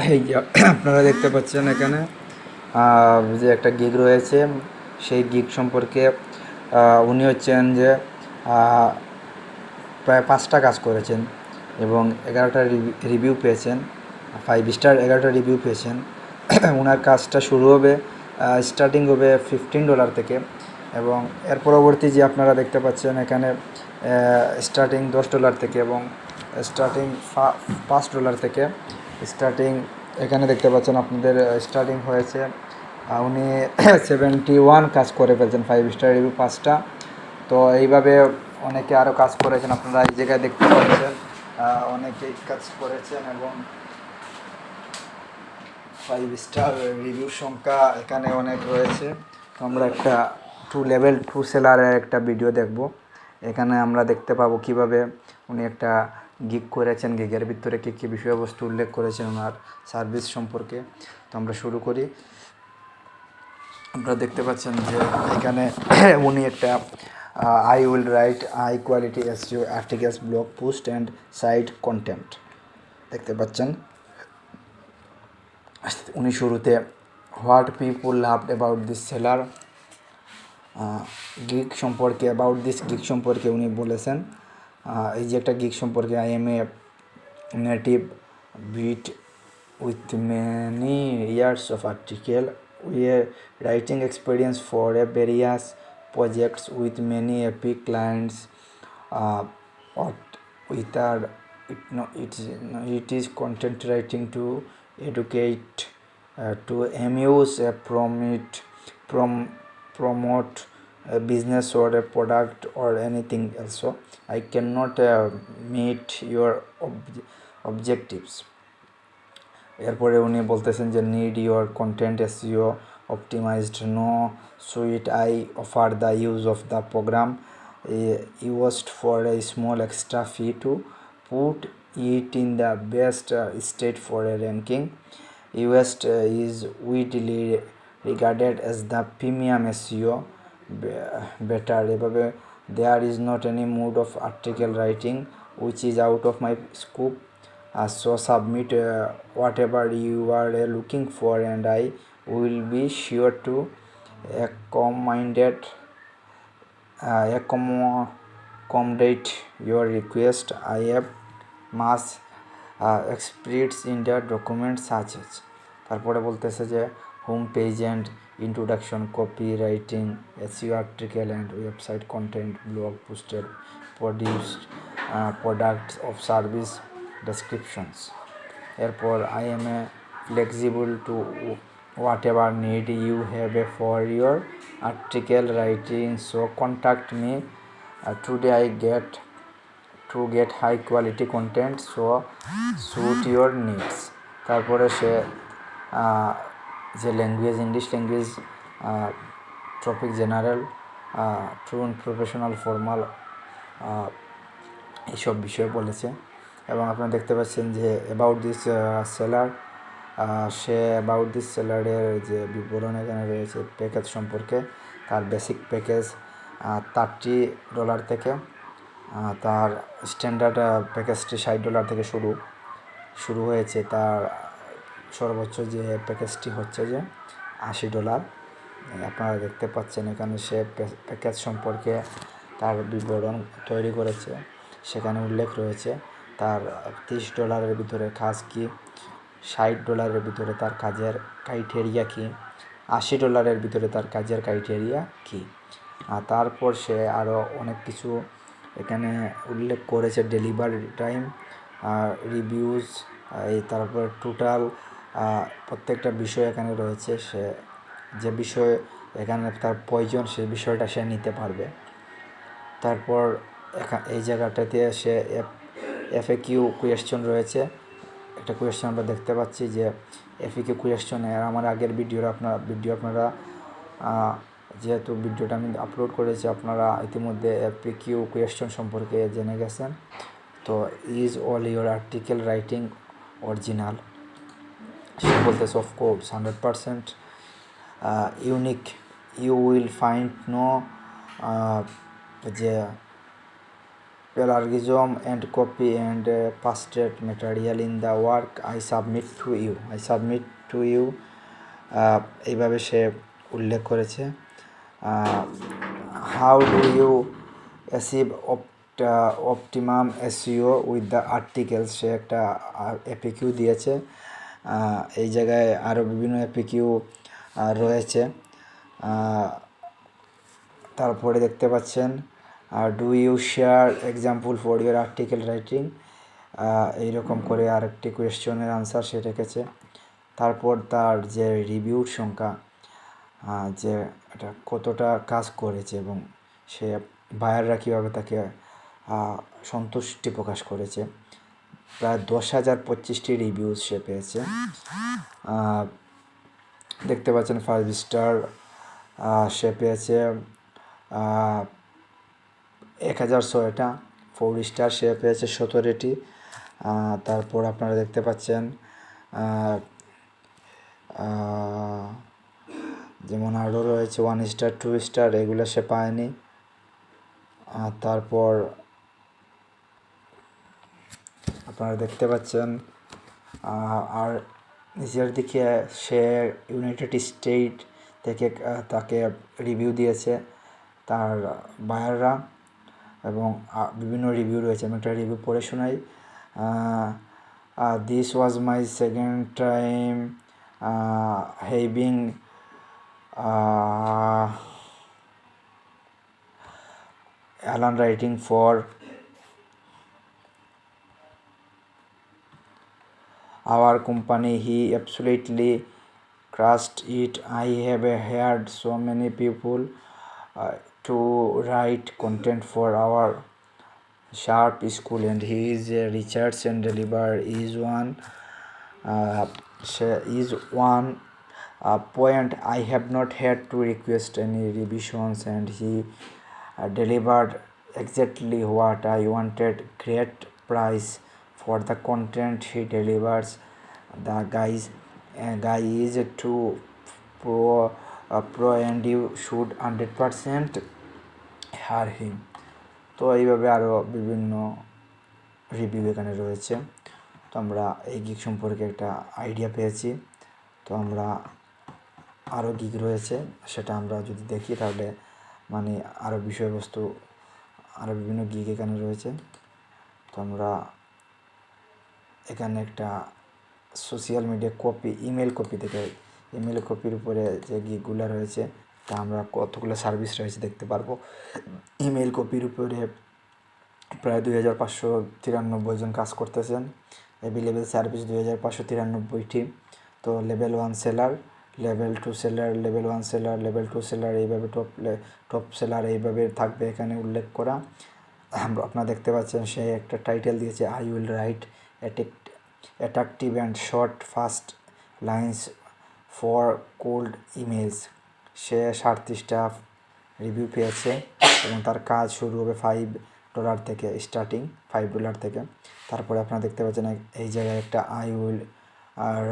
এই যে আপনারা দেখতে পাচ্ছেন এখানে যে একটা গিগ রয়েছে, সেই গিগ সম্পর্কে উনি হচ্ছেন যে প্রায় 5টা কাজ করেছেন এবং 11টা রিভিউ পেয়েছেন, 5 স্টার 11টা রিভিউ পেয়েছেন। ওনার কাজটা শুরু হবে, স্টার্টিং হবে $15 থেকে, এবং এর পরবর্তী যে আপনারা দেখতে পাচ্ছেন এখানে স্টার্টিং $10 থেকে এবং স্টার্টিং $5 থেকে স্টার্টিং এখানে দেখতে পাচ্ছেন আপনাদের স্টার্টিং হয়েছে। উনি 71 কাজ করে ফেলছেন, 5 স্টার রিভিউ 5টা। তো এইভাবে অনেকে আরও কাজ করেছেন, আপনারা এই জায়গায় দেখতে পাচ্ছেন অনেকেই কাজ করেছেন এবং 5 স্টার রিভিউর সংখ্যা এখানে অনেক রয়েছে। তো আমরা একটা 2 সেলারের একটা ভিডিও দেখব। এখানে আমরা দেখতে পাবো কিভাবে উনি একটা গিগ করেছেন, গিগের ভিতরে কী কী বিষয়বস্তু উল্লেখ করেছেন ওনার সার্ভিস সম্পর্কে। তো আমরা শুরু করি। আপনারা দেখতে পাচ্ছেন যে এখানে উনি একটা I will write high quality SEO articles, blog post and site content দেখতে পাচ্ছেন। উনি শুরুতে what people loved about this seller gig সম্পর্কে, অ্যাবাউট দিস গিগ সম্পর্কে উনি বলেছেন। এই যে একটা গিগ সম্পর্কে, I am a native bit with many years of article writing experience for various projects with many epic clients. What with our it is content writing to educate, to amuse, promote a business or a product or anything else. So I cannot meet your objectives. এরপরে উনি বলতেছেন যে need your content SEO optimized, no sweet I offer the use of the program used for a small extra fee to put it in the best state for a ranking used is widely regarded as the premium SEO better. এভাবে there is not any mood of article writing which is out of my scope. So submit whatever you are looking for and I will be sure to accommodate your request. I have much experience in the document such as তারপরে বলতেছে যে home page and introduction, copywriting, SEO article and website content, blog পোস্টের produced products of service descriptions. এরপর I am flexible to whatever need you have for your article writing, so contact me. Today I get high quality content so suit your needs. তারপরে সে যে language, English language, topic general, true professional, formal, এইসব বিষয়ে বলেছে। এবং আপনারা দেখতে পাচ্ছেন যে অ্যাবাউট দিস সেলার, সে অ্যাবাউট দিস সেলারের যে বিবরণ এখানে রয়েছে প্যাকেজ সম্পর্কে। তার বেসিক প্যাকেজ $30 থেকে, তার স্ট্যান্ডার্ড প্যাকেজটি $60 থেকে শুরু হয়েছে। তার সর্বোচ্চ যে প্যাকেজটি হচ্ছে যে $80। আপনারা দেখতে পাচ্ছেন এখানে সে প্যাকেজ সম্পর্কে তার বিবরণ তৈরি করেছে, সেখানে উল্লেখ রয়েছে তার $30 ভিতরে কাজ কী, $60 ভিতরে তার কাজের ক্রাইটেরিয়া কী, $80 ভিতরে তার কাজের ক্রাইটেরিয়া কী। তারপর সে আরও অনেক কিছু এখানে উল্লেখ করেছে, ডেলিভারি টাইম, রিভিউজ, তারপর টোটাল প্রত্যেকটা বিষয় এখানে রয়েছে। সে যে বিষয় এখানে তার প্রয়োজন সেই বিষয়টা সে নিতে পারবে। তারপর এই জায়গাটাতে সে FAQ কোয়েশ্চন রয়েছে, একটা কোয়েশ্চন আমরা দেখতে পাচ্ছি যে FAQ কোয়েশ্চনে আমার আগের ভিডিও আপনারা যেহেতু ভিডিওটা আমি আপলোড করেছি, আপনারা ইতিমধ্যে FAQ কোয়েশ্চন সম্পর্কে জেনে গেছেন। তো is all your article writing original? সে বলতেছে of course 100% unique, you will find no যে plagiarism and copy and pasted material in the work I submit to you এইভাবে সে উল্লেখ করেছে। How do you achieve optimum SEO with the articles, সে একটা এপিকিউ দিয়েছে। এই জায়গায় আরও বিভিন্ন এপিকিউ রয়েছে। তারপরে দেখতে পাচ্ছেন do you share example for your article writing, এইরকম করে আরেকটি কোয়েশ্চনের আনসার সে রেখেছে। তারপর তার যে রিভিউর সংখ্যা, যে এটা কতটা কাজ করেছে এবং সে বায়াররা কীভাবে তাকে সন্তুষ্টি প্রকাশ করেছে, প্রায় 10,025টি রিভিউজ সে পেয়েছে। দেখতে পাচ্ছেন 5 স্টার সে পেয়েছে 1,106টা, 4 স্টার সে পেয়েছে 17টি। তারপর আপনারা দেখতে পাচ্ছেন যেমন আরও রয়েছে 1 স্টার 2 স্টার, এগুলো সে পায়নি। তারপর আপনারা দেখতে পাচ্ছেন আর নিচের দিকে সে ইউনাইটেড স্টেট থেকে তাকে রিভিউ দিয়েছে তার বায়াররা, এবং বিভিন্ন রিভিউ রয়েছে। আমি একটা রিভিউ পড়ে শোনাই। This was my second time having Alan writing for our company. He absolutely crushed it. I have heard so many people to write content for our sharp school, and he is research and deliver is one point I have not had to request any revisions, and he delivered exactly what I wanted. Great price for the content he delivers. The guy is too pro and you should 100% hire him. তো এইভাবে আরও বিভিন্ন review এখানে রয়েছে। তো আমরা এই gig সম্পর্কে একটা আইডিয়া পেয়েছি। তো আমরা আরও গিগ রয়েছে, সেটা আমরা যদি দেখি তাহলে মানে আরও বিষয়বস্তু, আরও বিভিন্ন গিগ এখানে রয়েছে। তো আমরা এখানে একটা social media copy, email copy থেকে, ইমেল কপির উপরে যে গিগগুলো রয়েছে তা আমরা কতগুলো সার্ভিস রয়েছে দেখতে পারবো। ইমেল কপির উপরে প্রায় 2,593 জন কাজ করতেছেন। অ্যাভেলেবেল সার্ভিস 2,593টি। তো level 1 seller, level 2 seller, level 1 seller, level 2 seller, এইভাবে টপ সেলার এইভাবে থাকবে এখানে উল্লেখ করা। আপনারা দেখতে পাচ্ছেন সে একটা টাইটেল দিয়েছে, I will write attractive and short fast lines for cold emails. সে 37টা রিভিউ পেয়েছে এবং তার কাজ শুরু হবে $5 থেকে, স্টার্টিং $5 থেকে। তারপরে আপনারা দেখতে পাচ্ছেন এই জায়গায় একটা I will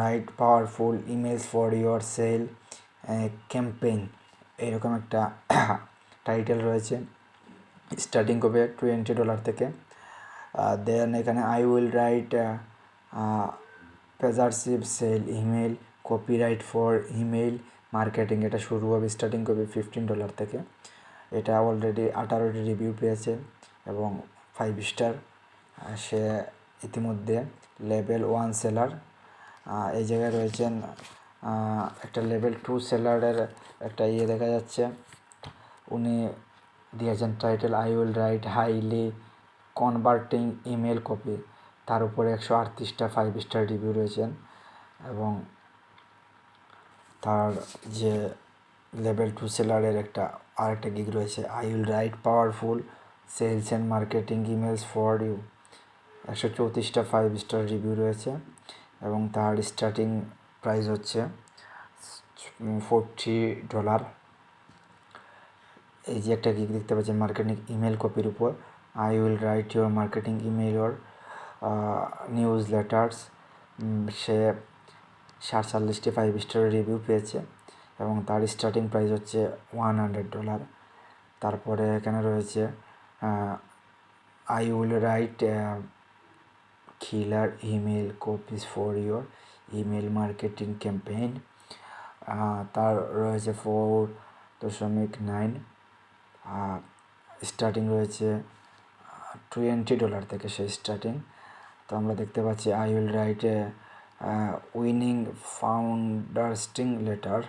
write powerful emails for your sale campaign, এরকম একটা টাইটেল রয়েছে। স্টার্টিং করবে $20 থেকে। দেন এখানে I will write persuasive sell email copyright for email marketing, এটা শুরু হবে, স্টার্টিং করবে $15 থেকে। এটা অলরেডি 18টি রিভিউ পেয়েছে এবং 5 স্টার। সে ইতিমধ্যে লেভেল 1 সেলার। এই জায়গায় রয়েছেন একটা লেভেল 2 সেলারের একটা দেখা যাচ্ছে। উনি দিয়েছেন title I will right highly converting email copy, তার উপরে 138টা 5 স্টার রিভিউ রয়েছেন। এবং তার যে লেভেল 2 সেলারের আরেকটা গিগ রয়েছে, I will write powerful sales and marketing emails for you, 134টা 5 স্টার রিভিউ রয়েছে এবং তার স্টার্টিং প্রাইস হচ্ছে $40। এই যে একটা গিগ দেখতে পাচ্ছেন মার্কেটিং ইমেল কপির উপর, I will write your marketing email or newsletters. সে 47টি 5 স্টার রিভিউ পেয়েছে এবং তার স্টার্টিং প্রাইস হচ্ছে $100। তারপরে এখানে রয়েছে I will write killer email copies for your email marketing campaign. তার রয়েছে 4.9, স্টার্টিং রয়েছে $20 থেকে সেই স্টার্টিং। তো আমরা দেখতে পাচ্ছি I will write a winning ফাউন্ডার্স্টিং লেটার,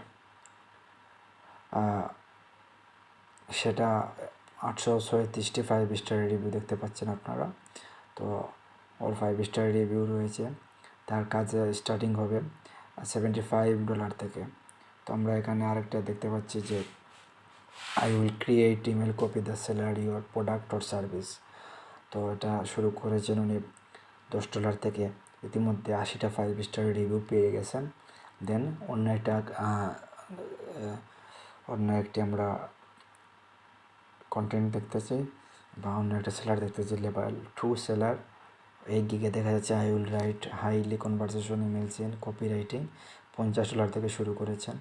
সেটা 837টি 5 স্টারের রিভিউ দেখতে পাচ্ছেন আপনারা। তো অল 5 স্টারের রিভিউ রয়েছে। তার কাজে স্টার্টিং হবে $75 থেকে। তো আমরা এখানে আরেকটা দেখতে পাচ্ছি যে I will create email copy the seller your product or service. তো এটা শুরু করেছেন উনি $10 থেকে, ইতিমধ্যে 80টা 5 স্টারের রিভিউ পেয়ে গেছেন। দেন অন্য একটি আমরা কন্টেন্ট দেখতে চাই বা অন্য একটা সেলার দেখতে চাই, লেভেল 2 সেলার। 8 গিগে দেখা যাচ্ছে I will right highly conversation email chain copy writing, $50 থেকে শুরু করেছেন।